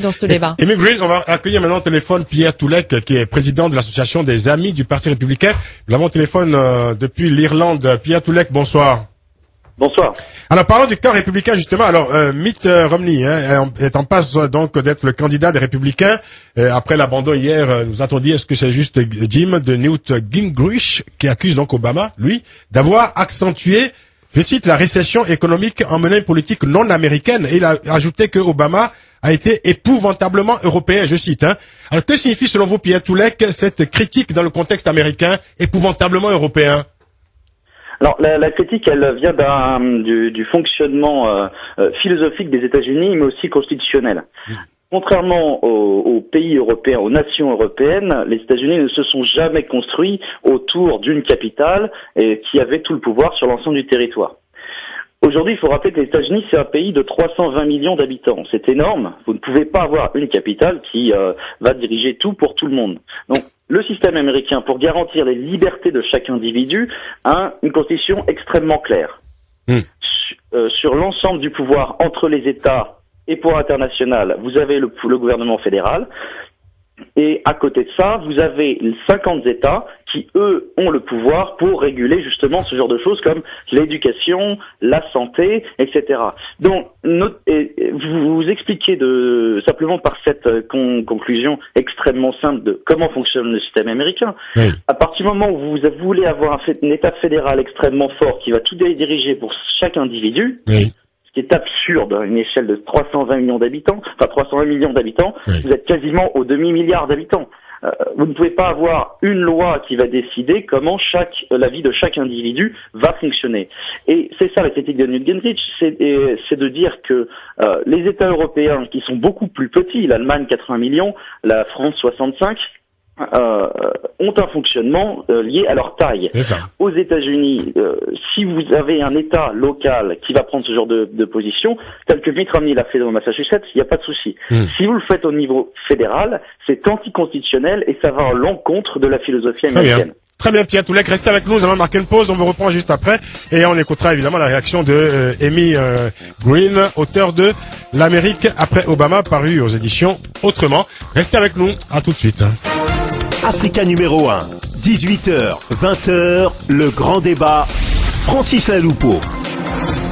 dans ce débat. Amy Green, on va accueillir maintenant au téléphone Pierre Toulek, qui est président de l'association des Amis du Parti républicain. Nous l'avons au téléphone depuis l'Irlande. Pierre Toulek, bonsoir. Bonsoir. Alors parlons du camp républicain justement. Alors Mitt Romney est en passe donc d'être le candidat des Républicains. Après l'abandon hier, nous a-t-on dit, est-ce que c'est juste Jim de Newt Gingrich qui accuse donc Obama, lui, d'avoir accentué, je cite, la récession économique en menant une politique non américaine. Et il a ajouté que Obama a été épouvantablement européen, je cite. Alors que signifie selon vous, Pierre Toulek, cette critique dans le contexte américain, épouvantablement européen? Alors la critique, elle vient du fonctionnement philosophique des États-Unis, mais aussi constitutionnel. Contrairement aux pays européens, aux nations européennes, les États-Unis ne se sont jamais construits autour d'une capitale et qui avait tout le pouvoir sur l'ensemble du territoire. Aujourd'hui, il faut rappeler que les États-Unis, c'est un pays de 320 millions d'habitants. C'est énorme. Vous ne pouvez pas avoir une capitale qui va diriger tout pour tout le monde. Donc, le système américain, pour garantir les libertés de chaque individu, a une constitution extrêmement claire. Sur l'ensemble du pouvoir entre les États et pour international, vous avez le gouvernement fédéral. Et à côté de ça, vous avez 50 États qui, eux, ont le pouvoir pour réguler justement ce genre de choses comme l'éducation, la santé, etc. Donc, vous expliquez simplement par cette conclusion extrêmement simple de comment fonctionne le système américain. Oui. À partir du moment où vous voulez avoir un État fédéral extrêmement fort qui va tout diriger pour chaque individu, oui, qui est absurde à une échelle de 320 millions d'habitants, enfin 320 millions d'habitants, oui, vous êtes quasiment au demi-milliard d'habitants. Vous ne pouvez pas avoir une loi qui va décider comment la vie de chaque individu va fonctionner. Et c'est ça la critique de Newt Gingrich, c'est de dire que les États européens qui sont beaucoup plus petits, l'Allemagne 80 millions, la France 65, ont un fonctionnement lié à leur taille. Aux États-Unis, si vous avez un État local qui va prendre ce genre de position, tel que Mitt Romney l'a fait dans Massachusetts, il n'y a pas de souci. Si vous le faites au niveau fédéral, c'est anticonstitutionnel et ça va à l'encontre de la philosophie américaine. Très bien, Pierre Toulek, restez avec nous, nous allons marquer une pause, on vous reprend juste après et on écoutera évidemment la réaction de Amy Green, auteur de L'Amérique après Obama, paru aux éditions Autrement. Restez avec nous, à tout de suite. Africa numéro 1, 18h, 20h, le grand débat, Francis Laloupeau.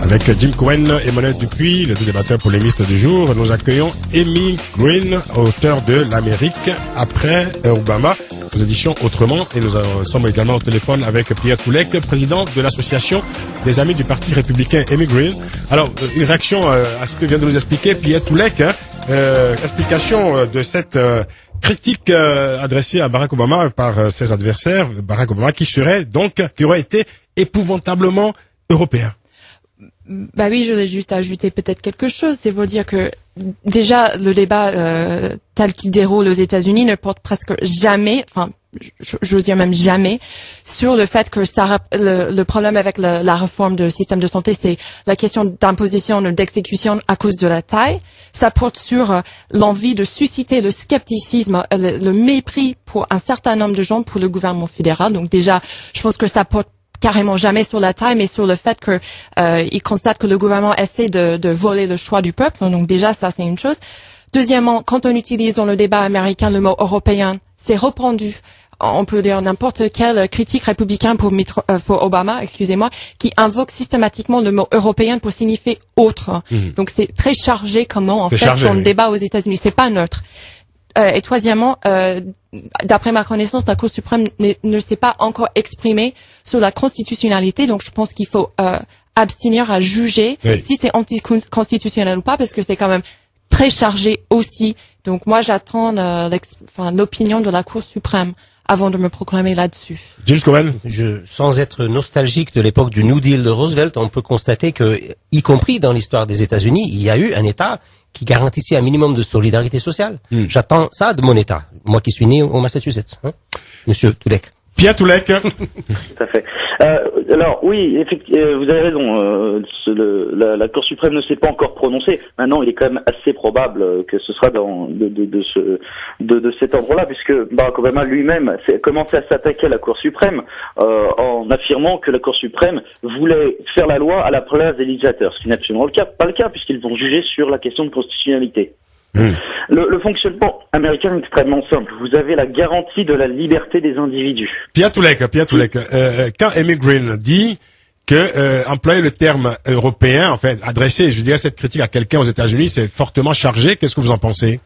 Avec Jim Cohen et Emmanuel Dupuis, les deux débatteurs polémistes du jour, nous accueillons Amy Green, auteur de L'Amérique après Obama, aux éditions Autrement. Et nous sommes également au téléphone avec Pierre Toulek, président de l'association des Amis du Parti républicain. Amy Green. Alors, une réaction à ce que vient de nous expliquer Pierre Toulek, explication de cette critique adressée à Barack Obama par ses adversaires, Barack Obama qui aurait été épouvantablement européen. Bah oui, je voulais juste ajouter peut-être quelque chose. C'est pour dire que déjà le débat tel qu'il déroule aux États-Unis ne porte presque jamais, enfin, je veux dire même jamais, sur le fait que le problème avec la réforme du système de santé, c'est la question d'imposition, d'exécution à cause de la taille. Ça porte sur l'envie de susciter le scepticisme, le mépris pour un certain nombre de gens pour le gouvernement fédéral. Donc déjà, je pense que ça porte carrément jamais sur la taille, mais sur le fait que il constate que le gouvernement essaie de voler le choix du peuple. Donc déjà, ça c'est une chose. Deuxièmement, quand on utilise dans le débat américain le mot européen, c'est répandu. On peut dire n'importe quel critique républicain pour Obama, excusez-moi, qui invoque systématiquement le mot européen pour signifier autre. Donc c'est très chargé comment dans le débat aux États-Unis. C'est pas neutre. Et troisièmement, d'après ma connaissance, la Cour suprême ne s'est pas encore exprimée sur la constitutionnalité, donc je pense qu'il faut abstenir à juger si c'est anticonstitutionnel ou pas, parce que c'est quand même très chargé aussi. Donc moi, j'attends l'opinion de la Cour suprême avant de me proclamer là-dessus. James Cohen. Sans être nostalgique de l'époque du New Deal de Roosevelt, on peut constater que, y compris dans l'histoire des États-Unis, il y a eu un État qui garantissait un minimum de solidarité sociale. J'attends ça de mon État, moi qui suis né au Massachusetts. Monsieur Toulek. Pierre Toulek. Tout à fait. Alors oui, effectivement, vous avez raison. La Cour suprême ne s'est pas encore prononcée. Maintenant, il est quand même assez probable que ce sera de cet endroit-là, puisque Barack Obama lui-même a commencé à s'attaquer à la Cour suprême en affirmant que la Cour suprême voulait faire la loi à la place des législateurs, ce qui n'est absolument pas le cas, puisqu'ils vont juger sur la question de constitutionnalité. Le fonctionnement américain est extrêmement simple. Vous avez la garantie de la liberté des individus. Pierre Toulek, quand Amy Green dit que employer le terme européen, enfin adresser, je dirais, cette critique à quelqu'un aux États-Unis, c'est fortement chargé. Qu'est-ce que vous en pensez?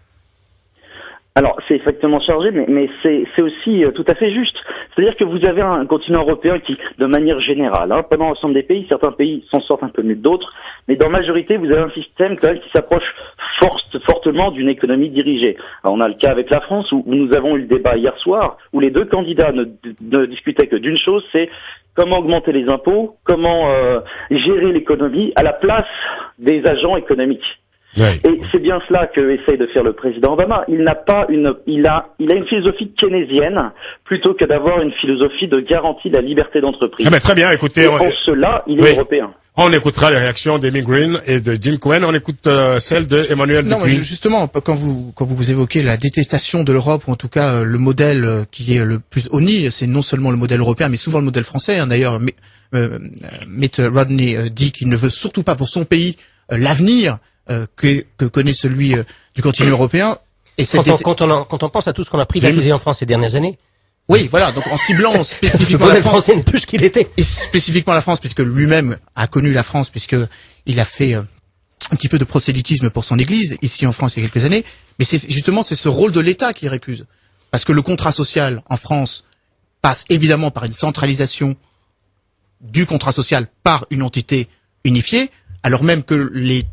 Alors, c'est effectivement chargé, mais c'est aussi tout à fait juste. C'est-à-dire que vous avez un continent européen qui, de manière générale, pendant l'ensemble des pays, certains pays s'en sortent un peu mieux que d'autres, mais dans la majorité, vous avez un système quand même qui s'approche fortement d'une économie dirigée. Alors, on a le cas avec la France, où nous avons eu le débat hier soir, où les deux candidats ne discutaient que d'une chose, c'est comment augmenter les impôts, comment gérer l'économie à la place des agents économiques. Ouais. Et c'est bien cela que essaye de faire le président Obama. Il a une philosophie keynésienne plutôt que d'avoir une philosophie de garantie de la liberté d'entreprise. Ah ben, très bien, écoutez. Et en cela, il est européen. On écoutera les réactions d'Amy Green et de Jim Cohen. On écoute celle de Emmanuel Dupuis. Non, justement, quand vous évoquez la détestation de l'Europe, ou en tout cas le modèle qui est le plus honni, c'est non seulement le modèle européen, mais souvent le modèle français. D'ailleurs, Mitt Romney dit qu'il ne veut surtout pas pour son pays l'avenir que connaît celui du continent européen. Et quand on pense à tout ce qu'on a privatisé en France ces dernières années. Oui, voilà. Donc en ciblant spécifiquement la France, n'est plus ce qu'il était. Et spécifiquement la France, puisque lui-même a connu la France, puisque il a fait un petit peu de prosélytisme pour son Église ici en France il y a quelques années. Mais c'est ce rôle de l'État qui récuse, parce que le contrat social en France passe évidemment par une centralisation du contrat social par une entité unifiée, alors même que les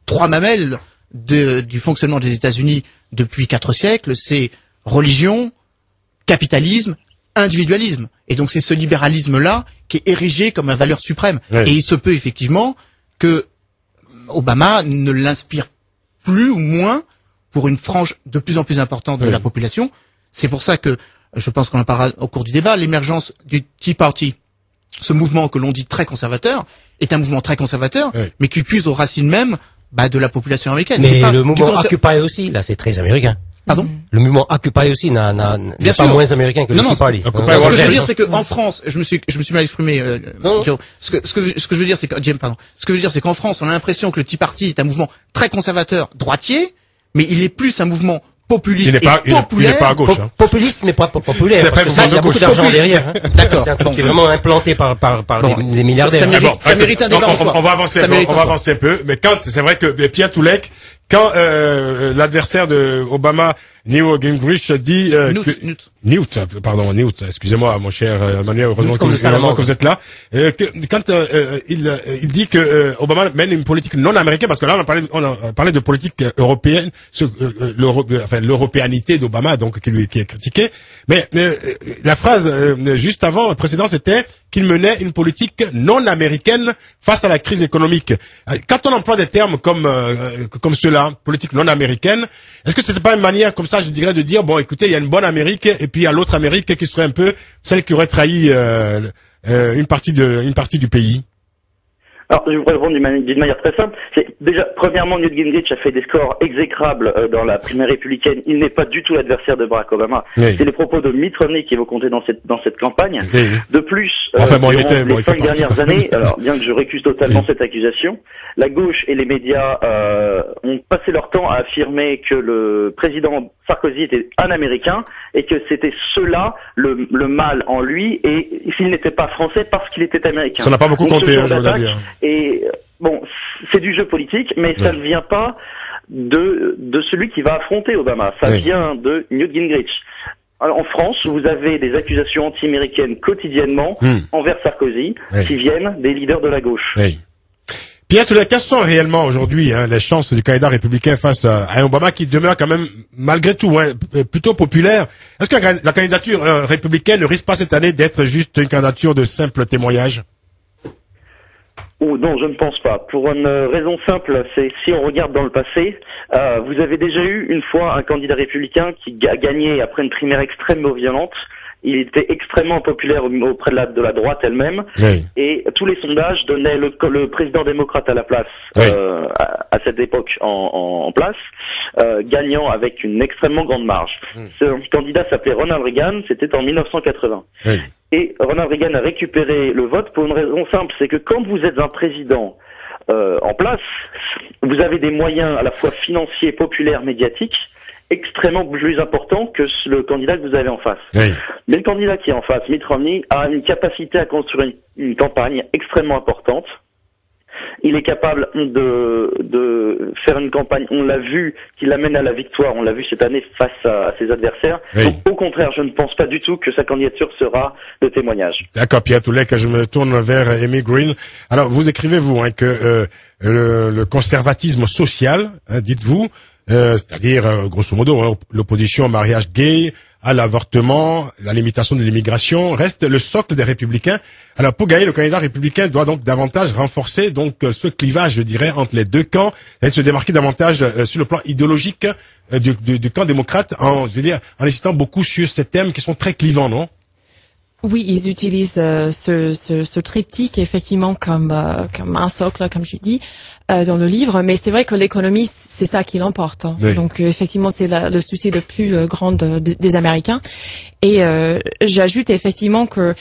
trois mamelles du fonctionnement des États-Unis depuis 4 siècles, c'est religion, capitalisme, individualisme. Et donc c'est ce libéralisme-là qui est érigé comme la valeur suprême. Oui. Et il se peut effectivement que Obama ne l'inspire plus ou moins pour une frange de plus en plus importante de la population. C'est pour ça que, je pense qu'on en parlera au cours du débat, l'émergence du Tea Party, ce mouvement que l'on dit très conservateur, est un mouvement très conservateur, mais qui puise aux racines même de la population américaine. Mais le mouvement Occupy aussi, là, c'est très américain. Pardon? Le mouvement Occupy aussi n'est pas moins américain que l'Occupy. Ce que je veux dire, c'est qu'en France, je me suis mal exprimé, Joe. Ce que je veux dire, c'est que, Jim, pardon. Ce que je veux dire, c'est qu'en France, on a l'impression que le Tea Party est un mouvement très conservateur, droitier, mais il est plus un mouvement populiste et populaire. Il n'est pas à gauche, hein. Populiste, mais pas populaire. C'est parce qu'il y a beaucoup d'argent derrière, hein. D'accord. C'est un truc qui est vraiment implanté par des milliardaires. Ça mérite un débat en soi. On va avancer un peu. Mais c'est vrai que Pierre Toulek, quand l'adversaire de Obama, Newt Gingrich, dit Newt, excusez-moi mon cher Emmanuel, heureusement que vous êtes là. Quand il dit que Obama mène une politique non américaine, parce que là on a parlé de politique européenne, l'européanité d'Obama, donc qui est critiquée. Mais la phrase juste avant, précédente, c'était qu'il menait une politique non américaine face à la crise économique. Quand on emploie des termes comme ceux-là, politique non américaine, est-ce que c'était pas une manière comme ça, je dirais, de dire bon, écoutez, il y a une bonne Amérique et puis il y a l'autre Amérique qui serait un peu celle qui aurait trahi une partie du pays? Alors, je vais vous répondre d'une manière très simple. Déjà, premièrement, Newt Gingrich a fait des scores exécrables dans la primaire républicaine. Il n'est pas du tout l'adversaire de Barack Obama. Oui. C'est les propos de Mitt Romney qui vont compter dans cette campagne. Oui. De plus, durant les 5 dernières années, alors bien que je récuse totalement cette accusation, la gauche et les médias ont passé leur temps à affirmer que le président Sarkozy était un Américain et que c'était cela le mal en lui, et s'il n'était pas français parce qu'il était américain. Ça n'a pas beaucoup compté, je veux dire. Et bon, c'est du jeu politique, mais ça ne vient pas de celui qui va affronter Obama. Ça vient de Newt Gingrich. Alors, en France, vous avez des accusations anti-américaines quotidiennement envers Sarkozy qui viennent des leaders de la gauche. Pierre, quelles sont réellement aujourd'hui les chances du candidat républicain face à Obama qui demeure quand même, malgré tout, plutôt populaire? Est-ce que la candidature républicaine ne risque pas cette année d'être juste une candidature de simple témoignage? Non, je ne pense pas. Pour une raison simple, c'est si on regarde dans le passé, vous avez déjà eu une fois un candidat républicain qui a gagné après une primaire extrêmement violente. Il était extrêmement populaire auprès de la droite elle-même, et tous les sondages donnaient le président démocrate à la place à cette époque en place, gagnant avec une extrêmement grande marge. Ce candidat s'appelait Ronald Reagan, c'était en 1980. Et Ronald Reagan a récupéré le vote pour une raison simple, c'est que quand vous êtes un président en place, vous avez des moyens à la fois financiers, populaires, médiatiques, extrêmement plus importants que le candidat que vous avez en face. Oui. Mais le candidat qui est en face, Mitt Romney, a une capacité à construire une campagne extrêmement importante. Il est capable de faire une campagne, on l'a vu, qui l'amène à la victoire, on l'a vu cette année face à ses adversaires. Oui. Donc, au contraire, je ne pense pas du tout que sa candidature sera de témoignage. D'accord, Pierre Toulet, que je me tourne vers Amy Green. Alors, vous écrivez, vous, que le conservatisme social, dites-vous, c'est-à-dire, grosso modo, l'opposition au mariage gay, à l'avortement, la limitation de l'immigration, reste le socle des républicains. Alors, pour gagner, le candidat républicain doit donc davantage renforcer donc ce clivage, je dirais, entre les deux camps et se démarquer davantage sur le plan idéologique du camp démocrate, en insistant beaucoup sur ces thèmes qui sont très clivants, non? Oui, ils utilisent ce triptyque effectivement comme un socle, comme je dis, dans le livre. Mais c'est vrai que l'économie, c'est ça qui l'emporte. Hein. Oui. Donc effectivement, c'est le souci le plus grand des Américains. Et j'ajoute effectivement que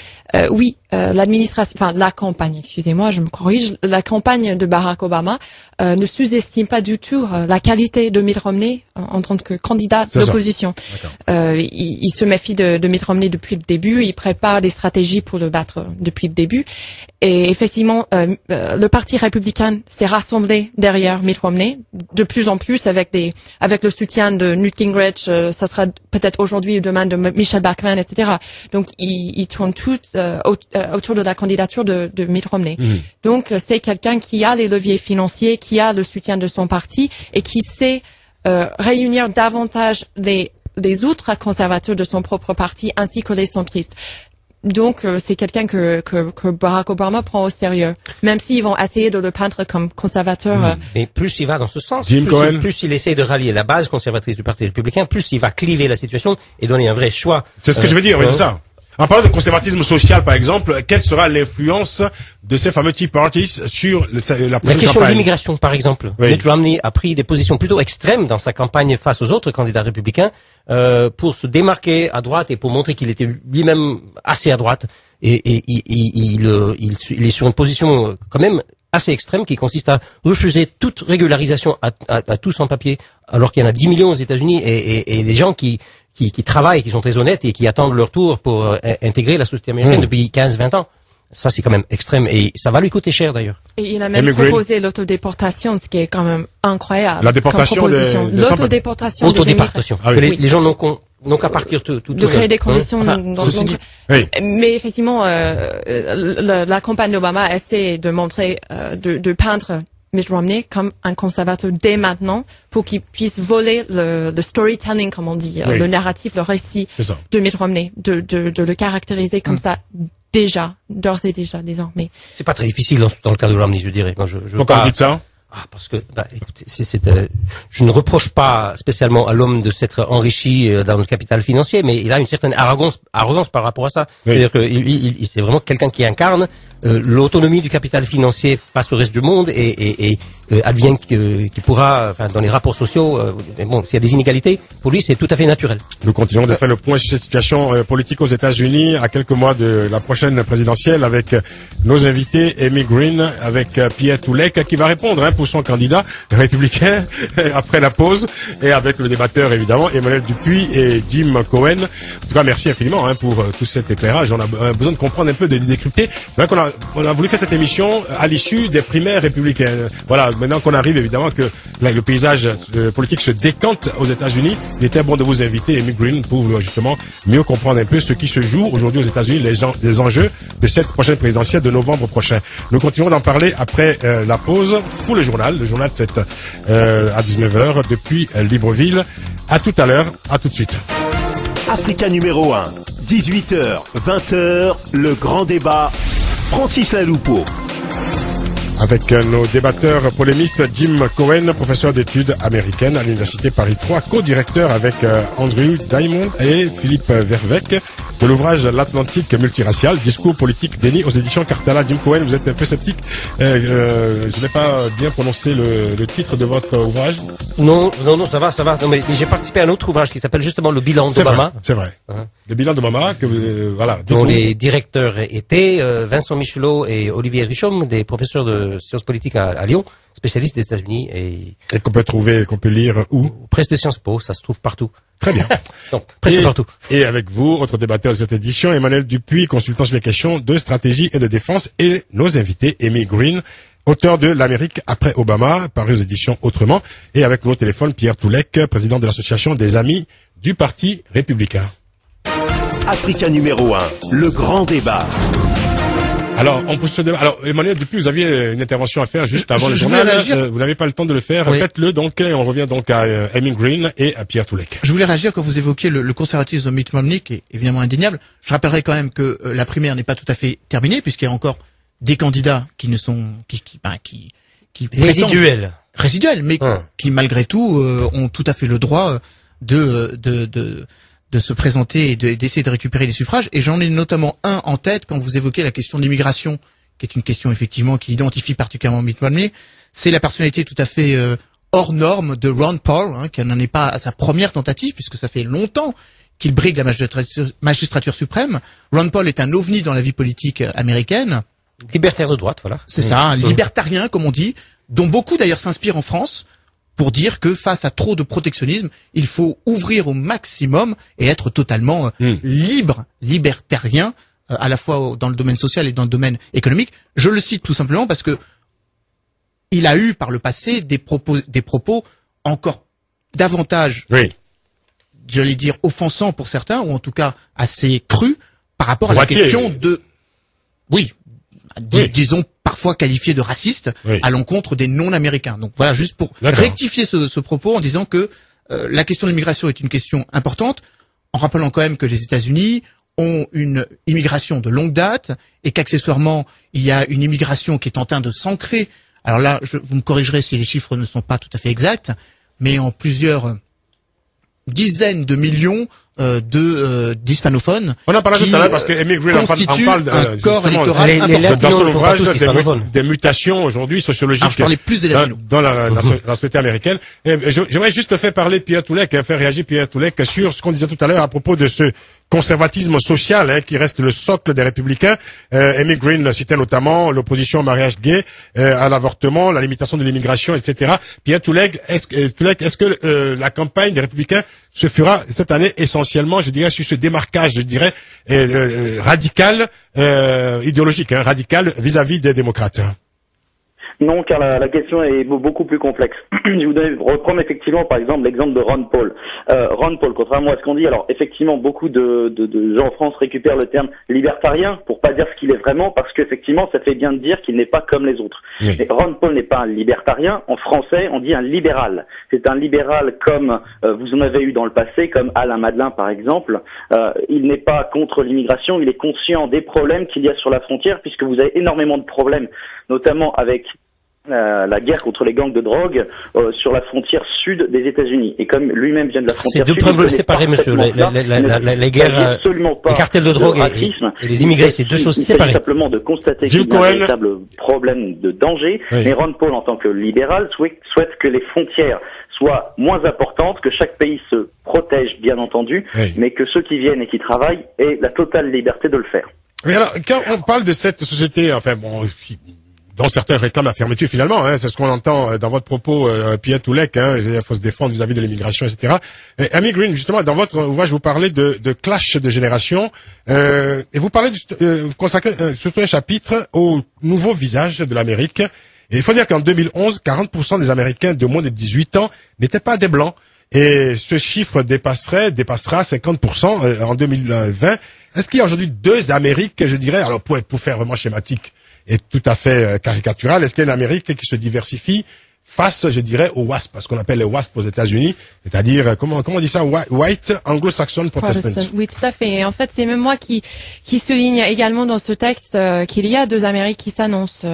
l'administration, enfin la campagne, excusez-moi, je me corrige, la campagne de Barack Obama ne sous-estime pas du tout la qualité de Mitt Romney en tant que candidat d'opposition. Il se méfie de Mitt Romney depuis le début, il prépare des stratégies pour le battre depuis le début. Et effectivement, le Parti républicain s'est rassemblé derrière Mitt Romney de plus en plus avec le soutien de Newt Gingrich, ça sera peut-être aujourd'hui ou demain de Michelle Bachmann, etc. Donc ils tournent tout autour de la candidature de Mitt Romney. Donc c'est quelqu'un qui a les leviers financiers, qui a le soutien de son parti et qui sait réunir davantage les autres conservateurs de son propre parti ainsi que les centristes. Donc c'est quelqu'un que Barack Obama prend au sérieux, même s'ils vont essayer de le peindre comme conservateur. Mais plus il va dans ce sens, plus il essaie de rallier la base conservatrice du Parti républicain, plus il va cliver la situation et donner un vrai choix. C'est ce que je veux dire, oui, c'est ça. En parlant de conservatisme social, par exemple, quelle sera l'influence de ces fameux Tea Parties sur la prochaine campagne? La question de l'immigration, par exemple. Oui. Mitt Romney a pris des positions plutôt extrêmes dans sa campagne face aux autres candidats républicains pour se démarquer à droite et pour montrer qu'il était lui-même assez à droite. Et il est sur une position quand même assez extrême qui consiste à refuser toute régularisation à tous sans papier, alors qu'il y en a 10 millions aux États-Unis et des gens qui travaillent, qui sont très honnêtes et qui attendent leur tour pour intégrer la société américaine depuis 15-20 ans. Ça, c'est quand même extrême et ça va lui coûter cher d'ailleurs. Et il a même proposé l'autodéportation, ce qui est quand même incroyable. La déportation l'autodéportation. Autodéportation. Ah, oui. Les gens n'ont qu'à partir tout de créer des conditions. Mais effectivement, la campagne d'Obama essaie de montrer, de peindre Mitt Romney comme un conservateur dès maintenant pour qu'il puisse voler le storytelling, comme on dit, le narratif, le récit de Mitt Romney, de le caractériser comme ça d'ores et déjà, désormais. C'est pas très difficile dans le cas de Romney, je dirais. Moi, Pourquoi vous dites ça? Parce que, écoutez, je ne reproche pas spécialement à l'homme de s'être enrichi dans le capital financier, mais il a une certaine arrogance par rapport à ça. Oui. C'est-à-dire que c'est vraiment quelqu'un qui incarne l'autonomie du capital financier face au reste du monde et advienne qu'il pourra, enfin, dans les rapports sociaux, bon, s'il y a des inégalités, pour lui, c'est tout à fait naturel. Nous continuons de faire le point sur cette situation politique aux États-Unis à quelques mois de la prochaine présidentielle avec nos invités, Amy Green, avec Pierre Toulet, qui va répondre pour son candidat républicain après la pause, et avec le débatteur évidemment Emmanuel Dupuis et Jim Cohen. En tout cas, merci infiniment pour tout cet éclairage. On a besoin de comprendre un peu, de décrypter. C'est vrai qu'on a voulu faire cette émission à l'issue des primaires républicaines. Voilà, maintenant qu'on arrive évidemment que le paysage politique se décante aux États-Unis, il était bon de vous inviter, Amy Green, pour justement mieux comprendre un peu ce qui se joue aujourd'hui aux États-Unis, les enjeux de cette prochaine présidentielle de novembre prochain. Nous continuerons d'en parler après la pause pour le journal c'est à 19h depuis Libreville. À tout à l'heure, à tout de suite. Africa numéro 1, 18h, 20h, le grand débat, Francis Laloupeau. Avec nos débatteurs polémistes, Jim Cohen, professeur d'études américaines à l'Université Paris 3, co-directeur avec Andrew Diamond et Philippe Verweck, de l'ouvrage L'Atlantique multiracial, discours politique déni aux éditions Cartala. Jim Cohen, vous êtes un peu sceptique. Je n'ai pas bien prononcé le titre de votre ouvrage. Non, ça va. Non, mais j'ai participé à un autre ouvrage qui s'appelle justement Le bilan d'Obama. C'est vrai. Le bilan d'Obama, voilà. Dont les directeurs étaient Vincent Michelot et Olivier Richomme, des professeurs de sciences politiques à Lyon, spécialistes des États-Unis et qu'on peut lire où? Presse de Sciences Po, ça se trouve partout. Très bien. Donc, presque partout. Et avec vous, autre débatteur de cette édition, Emmanuel Dupuis, consultant sur les questions de stratégie et de défense, et nos invités, Amy Green, auteur de L'Amérique après Obama, paru aux éditions Autrement, et avec nous au téléphone, Pierre Toulek, président de l'association des Amis du Parti républicain. Africa numéro 1, le grand débat. Alors, on peut se débat. Alors, Emmanuel, depuis, vous aviez une intervention à faire juste avant le journal. Vous n'avez pas le temps de le faire. Oui. Faites-le donc, et on revient donc à Amy Green et à Pierre Toulek. Je voulais réagir quand vous évoquiez le conservatisme de Mitt Romney, qui est évidemment indéniable. Je rappellerai quand même que la primaire n'est pas tout à fait terminée, puisqu'il y a encore des candidats qui ne sont, qui résiduels, mais qui malgré tout ont tout à fait le droit de se présenter et d'essayer de récupérer les suffrages. Et j'en ai notamment un en tête quand vous évoquez la question de l'immigration, qui est une question effectivement qui identifie particulièrement Mitt Romney. C'est la personnalité tout à fait hors norme de Ron Paul, qui n'en est pas à sa première tentative, puisque ça fait longtemps qu'il brigue la magistrature suprême. Ron Paul est un ovni dans la vie politique américaine. Libertaire de droite, voilà. C'est ça, un libertarien, comme on dit, dont beaucoup d'ailleurs s'inspirent en France, pour dire que face à trop de protectionnisme, il faut ouvrir au maximum et être totalement libertarien, à la fois dans le domaine social et dans le domaine économique. Je le cite tout simplement parce que il a eu par le passé des propos encore davantage, j'allais dire, offensants pour certains, ou en tout cas assez crus, par rapport à la question de... disons parfois qualifié de raciste à l'encontre des non-américains. Donc voilà, juste pour rectifier ce propos en disant que la question de l'immigration est une question importante, en rappelant quand même que les États-Unis ont une immigration de longue date et qu'accessoirement il y a une immigration qui est en train de s'ancrer. Alors là, vous me corrigerez si les chiffres ne sont pas tout à fait exacts, mais en plusieurs dizaines de millions d'hispanophones. On en parlait tout à l'heure parce que Amy Green en parle un corps électoral important. Dans son ouvrage des mutations aujourd'hui sociologiques. Alors, je parlais plus des latinos. Dans la société américaine. J'aimerais juste faire parler Pierre Toulek, faire réagir Pierre Toulek sur ce qu'on disait tout à l'heure à propos de ce conservatisme social qui reste le socle des républicains. Amy Green citait notamment l'opposition au mariage gay, à l'avortement, la limitation de l'immigration, etc. Pierre Toulek, est-ce que la campagne des républicains se fera cette année essentiellement, je dirais, sur ce démarquage, je dirais, radical, idéologique, radical vis-à-vis des démocrates? Non, car la question est beaucoup plus complexe. Je voudrais reprendre effectivement, par exemple, l'exemple de Ron Paul. Ron Paul, contrairement à ce qu'on dit, alors effectivement, beaucoup de gens en France récupèrent le terme libertarien pour pas dire ce qu'il est vraiment, parce qu'effectivement, ça fait bien de dire qu'il n'est pas comme les autres. Oui. Mais Ron Paul n'est pas un libertarien. En français, on dit un libéral. C'est un libéral comme vous en avez eu dans le passé, comme Alain Madelin, par exemple. Il n'est pas contre l'immigration, il est conscient des problèmes qu'il y a sur la frontière, puisque vous avez énormément de problèmes, notamment avec la guerre contre les gangs de drogue sur la frontière sud des États-Unis. Et comme lui-même vient de la frontière sud, c'est deux problèmes séparés, monsieur. Les guerres, les cartels de drogue et les immigrés, c'est deux choses séparées. Il s'agit simplement de constater qu'il y a un véritable problème de danger. Oui. Mais Ron Paul, en tant que libéral, souhaite que les frontières soient moins importantes, que chaque pays se protège, bien entendu, mais que ceux qui viennent et qui travaillent aient la totale liberté de le faire. Mais alors, quand on parle de cette société, dont certains réclament la fermeture finalement, c'est ce qu'on entend dans votre propos, Pierre Toulek, il faut se défendre vis-à-vis de l'immigration, etc. Amy Green, justement, dans votre ouvrage, vous parlez de clash de génération, et vous parlez vous consacrez surtout un chapitre au nouveau visage de l'Amérique. Et il faut dire qu'en 2011, 40% des Américains de moins de 18 ans n'étaient pas des Blancs. Et ce chiffre dépassera 50% en 2020. Est-ce qu'il y a aujourd'hui deux Amériques, je dirais, alors pour faire vraiment schématique et tout à fait caricatural, est-ce qu'il y a une Amérique qui se diversifie face, je dirais, aux WASP, parce qu'on appelle les WASP aux États-Unis, c'est-à-dire, comment on dit ça, White Anglo-Saxon Protestant. Oui, tout à fait. Et en fait, c'est même moi qui souligne également dans ce texte qu'il y a deux Amériques qui s'annoncent.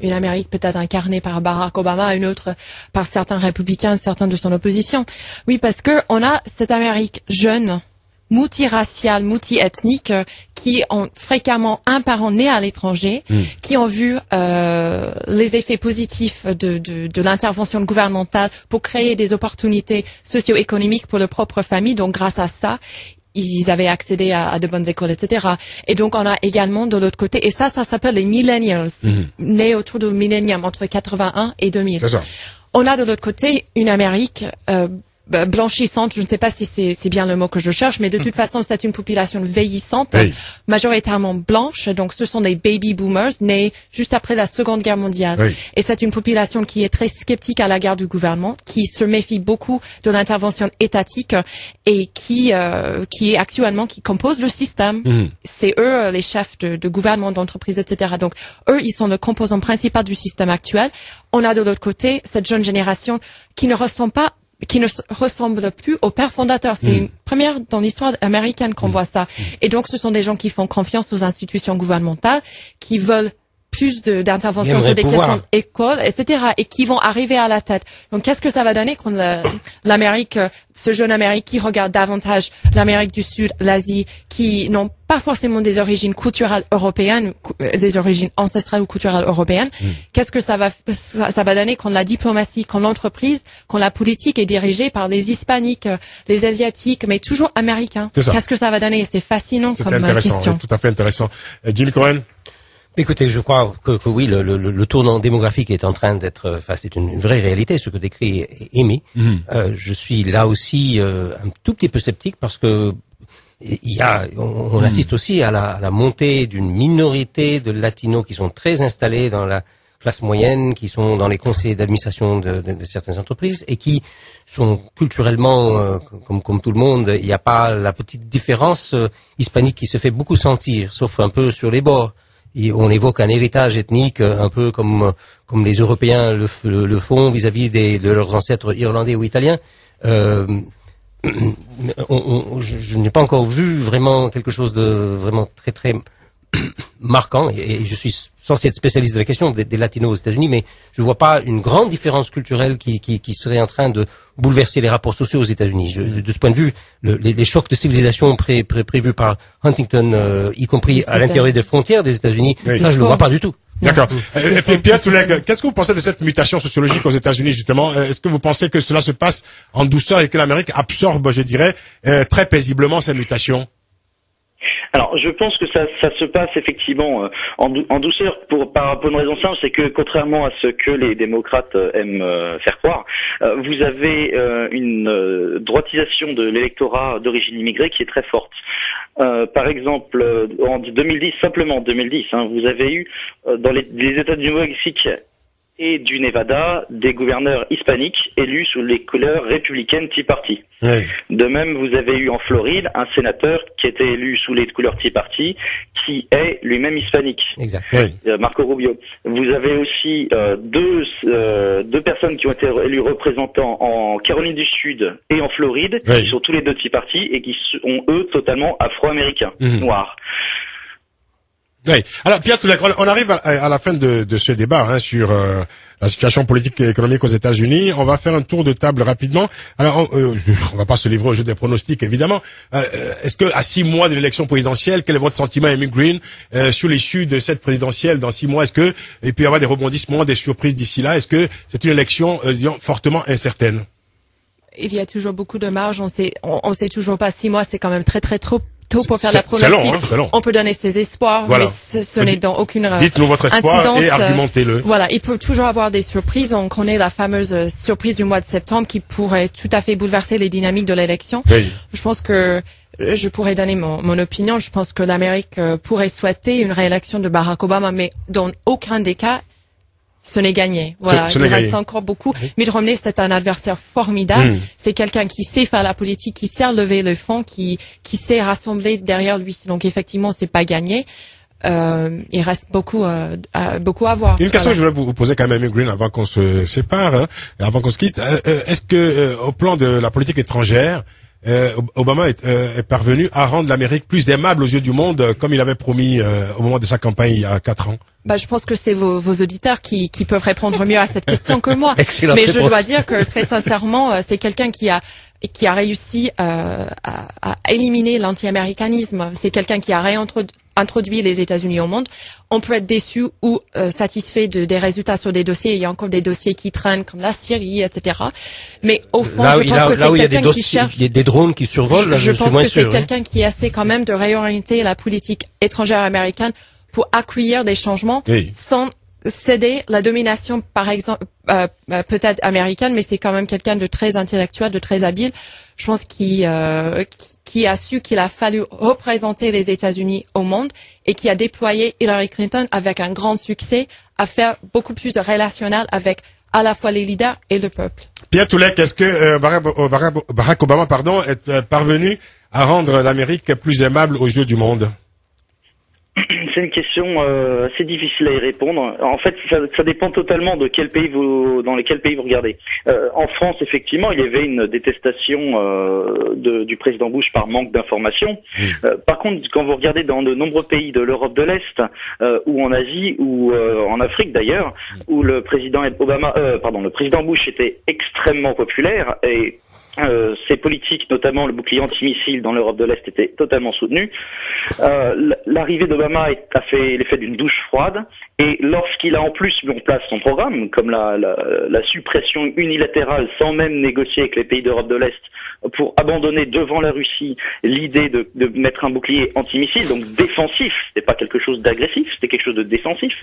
Une Amérique peut-être incarnée par Barack Obama, une autre par certains républicains, certains de son opposition. Oui, parce que on a cette Amérique jeune, multiraciales, multi-ethniques, qui ont fréquemment un parent né à l'étranger, qui ont vu les effets positifs de l'intervention gouvernementale pour créer des opportunités socio-économiques pour leur propre famille. Donc grâce à ça, ils avaient accédé à de bonnes écoles, etc. Et donc, on a également de l'autre côté, et ça s'appelle les millennials, nés autour du millénium, entre 81 et 2000. C'est ça. On a de l'autre côté une Amérique blanchissante, je ne sais pas si c'est bien le mot que je cherche, mais de toute façon, c'est une population vieillissante, majoritairement blanche, donc ce sont des baby boomers nés juste après la Seconde Guerre mondiale. Oui. Et c'est une population qui est très sceptique à l'égard du gouvernement, qui se méfie beaucoup de l'intervention étatique et qui est actuellement, qui compose le système. C'est eux les chefs de gouvernement, d'entreprise, etc. Donc eux, ils sont le composant principal du système actuel. On a de l'autre côté cette jeune génération qui ne ressemble plus au père fondateur. C'est une première dans l'histoire américaine qu'on voit ça. Et donc, ce sont des gens qui font confiance aux institutions gouvernementales, qui veulent plus d'intervention sur des questions d'école, etc. et qui vont arriver à la tête. Donc, qu'est-ce que ça va donner quand l'Amérique, ce jeune Amérique qui regarde davantage l'Amérique du Sud, l'Asie, qui n'ont pas forcément des origines culturelles européennes, des origines ancestrales ou culturelles européennes. Qu'est-ce que ça va donner quand la diplomatie, quand l'entreprise, quand la politique est dirigée par les hispaniques, les asiatiques, mais toujours américains? Qu'est-ce que ça va donner? C'est fascinant comme question. C'est tout à fait intéressant. Jim Cohen? Écoutez, je crois que oui, le tournant démographique est en train d'être, enfin, c'est une vraie réalité, ce que décrit Amy. Je suis là aussi un tout petit peu sceptique parce que on assiste aussi à la montée d'une minorité de latinos qui sont très installés dans la classe moyenne, qui sont dans les conseils d'administration de certaines entreprises et qui sont culturellement, comme tout le monde, il n'y a pas la petite différence hispanique qui se fait beaucoup sentir, sauf un peu sur les bords. Et on évoque un héritage ethnique un peu comme les Européens le font vis-à-vis de leurs ancêtres irlandais ou italiens. Je n'ai pas encore vu vraiment quelque chose de vraiment très très marquant, et je suis censé être spécialiste de la question des latinos aux États-Unis, mais je vois pas une grande différence culturelle qui serait en train de bouleverser les rapports sociaux aux États-Unis. De ce point de vue, les chocs de civilisation prévus par Huntington, y compris à l'intérieur des frontières des États-Unis, ça je le vois pas du tout. D'accord. Et puis Pierre Touleg, qu'est-ce que vous pensez de cette mutation sociologique aux États-Unis justement? Est-ce que vous pensez que cela se passe en douceur et que l'Amérique absorbe, je dirais, très paisiblement ces mutations? Alors, je pense que ça se passe effectivement en douceur pour une raison simple, c'est que contrairement à ce que les démocrates aiment faire croire, vous avez une droitisation de l'électorat d'origine immigrée qui est très forte. Par exemple, en 2010, simplement en 2010, vous avez eu dans les États du Mexique et du Nevada des gouverneurs hispaniques élus sous les couleurs républicaines Tea Party. Oui. De même, vous avez eu en Floride un sénateur qui était élu sous les couleurs Tea Party, qui est lui-même hispanique. Exact. Marco Rubio. Vous avez aussi deux personnes qui ont été élues représentants en Caroline du Sud et en Floride, qui sont tous les deux Tea Party et qui sont eux totalement afro-américains, noirs. Oui. Alors Pierre Touleg, on arrive à la fin de ce débat sur la situation politique et économique aux États-Unis. On va faire un tour de table rapidement. Alors on va pas se livrer au jeu des pronostics évidemment. Est-ce que à 6 mois de l'élection présidentielle, quel est votre sentiment, Amy Green, sur l'issue de cette présidentielle dans 6 mois? Est-ce que il peut y avoir des rebondissements, des surprises d'ici là? Est-ce que c'est une élection disons fortement incertaine? Il y a toujours beaucoup de marge. On sait toujours pas. 6 mois, c'est quand même très tôt pour faire la pronostic. C'est long. On peut donner ses espoirs, mais ce n'est dans aucune dites-nous votre espoir incidence, et argumentez-le. Voilà, il peut toujours avoir des surprises. On connaît la fameuse surprise du mois de septembre qui pourrait tout à fait bouleverser les dynamiques de l'élection. Oui. Je pense que je pourrais donner mon opinion. Je pense que l'Amérique pourrait souhaiter une réélection de Barack Obama, mais dans aucun des cas, ce n'est gagné. Voilà, il reste encore beaucoup. Mitt Romney, c'est un adversaire formidable. C'est quelqu'un qui sait faire la politique, qui sait lever le front, qui sait rassembler derrière lui. Donc effectivement, c'est pas gagné. Il reste beaucoup à voir. Une question que je voulais vous poser quand même, Amy Green, avant qu'on se sépare, avant qu'on se quitte. Est-ce que au plan de la politique étrangère, Obama est parvenu à rendre l'Amérique plus aimable aux yeux du monde, comme il avait promis au moment de sa campagne il y a 4 ans? Je pense que c'est vos auditeurs qui peuvent répondre mieux à cette question que moi. Excellente Mais réponse. je dois dire que très sincèrement, c'est quelqu'un qui a et qui a réussi à éliminer l'anti-américanisme. C'est quelqu'un qui a introduit les États-Unis au monde. On peut être déçu ou satisfait des résultats sur des dossiers. Il y a encore des dossiers qui traînent comme la Syrie, etc. Mais au fond, je pense que c'est quelqu'un qui cherche. Il y a des drones qui survolent. Je pense que c'est quelqu'un qui essaie quand même de réorienter la politique étrangère américaine pour accueillir des changements sans céder la domination, par exemple, peut-être américaine, mais c'est quand même quelqu'un de très intellectuel, de très habile. Je pense qu'il a fallu représenter les États-Unis au monde et qui a déployé Hillary Clinton avec un grand succès à faire beaucoup plus de relationnel avec à la fois les leaders et le peuple. Pierre Toulek, est-ce que Barack Obama, est parvenu à rendre l'Amérique plus aimable aux yeux du monde? C'est une question assez difficile à y répondre. En fait, ça dépend totalement de dans quel pays vous regardez. En France, effectivement, il y avait une détestation du président Bush par manque d'information. Par contre, quand vous regardez dans de nombreux pays de l'Europe de l'Est, ou en Asie, ou en Afrique d'ailleurs, où le président Bush était extrêmement populaire et ces politiques, notamment le bouclier antimissile dans l'Europe de l'Est, étaient totalement soutenues. L'arrivée d'Obama a fait l'effet d'une douche froide, et lorsqu'il a en plus mis en place son programme, comme la suppression unilatérale sans même négocier avec les pays d'Europe de l'Est, pour abandonner devant la Russie l'idée de mettre un bouclier antimissile, donc défensif, c'était pas quelque chose d'agressif, c'était quelque chose de défensif.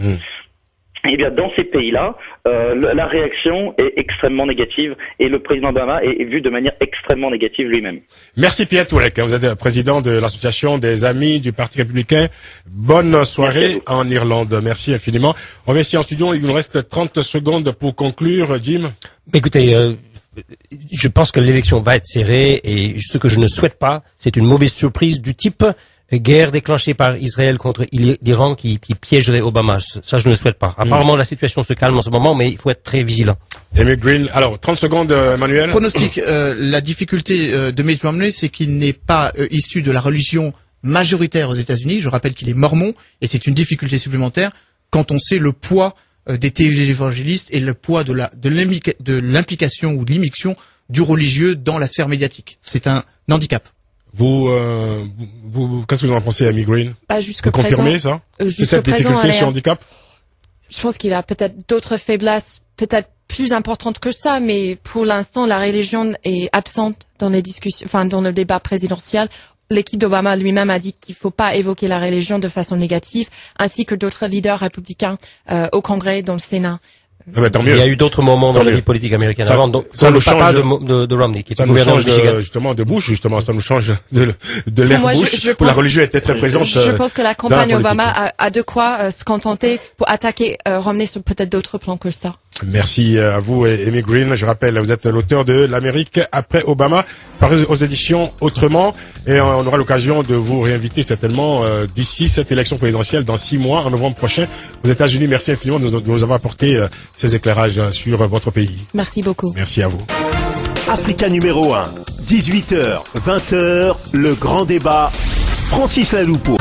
Eh bien, dans ces pays-là, la réaction est extrêmement négative et le président Obama est vu de manière extrêmement négative lui-même. Merci Pierre Toulek, vous êtes président de l'association des amis du Parti républicain. Bonne soirée en Irlande. Merci infiniment. On va ici en studio, il nous reste 30 secondes pour conclure, Jim. Écoutez, je pense que l'élection va être serrée et ce que je ne souhaite pas, c'est une mauvaise surprise du type guerre déclenchée par Israël contre l'Iran qui piégerait Obama. Ça, je ne le souhaite pas. Apparemment, la situation se calme en ce moment, mais il faut être très vigilant. Amy Green, alors 30 secondes, Emmanuel. Pronostic. La difficulté de Mitt Romney, c'est qu'il n'est pas issu de la religion majoritaire aux États-Unis. Je rappelle qu'il est mormon, et c'est une difficulté supplémentaire quand on sait le poids des télévangélistes et le poids de l'implication ou de l'immixtion du religieux dans la sphère médiatique. C'est un handicap. Qu'est-ce que vous en pensez, Amy Green? Jusque vous confirmez ça? C'est cette difficulté, ce handicap? Je pense qu'il a peut-être d'autres faiblesses, peut-être plus importantes que ça, mais pour l'instant, la religion est absente dans les discussions, dans le débat présidentiel. L'équipe d'Obama lui-même a dit qu'il ne faut pas évoquer la religion de façon négative, ainsi que d'autres leaders républicains au Congrès, dans le Sénat. Tant mieux. Il y a eu d'autres moments dans la vie politique américaine avant, donc ça nous le change papa de Romney, qui est ça nous change justement de Bush, ça nous change de l'ère Bush, où la religion était très présente. Je pense que la campagne Obama a de quoi se contenter pour attaquer Romney sur peut-être d'autres plans que ça. Merci à vous, Amy Green. Je rappelle, vous êtes l'auteur de L'Amérique après Obama, paru aux éditions Autrement, et on aura l'occasion de vous réinviter certainement d'ici cette élection présidentielle dans 6 mois, en novembre prochain, aux États-Unis. Merci infiniment de nous avoir apporté ces éclairages sur votre pays. Merci beaucoup. Merci à vous. Africa numéro 1, 18h, 20h, le grand débat. Francis Laloupeau.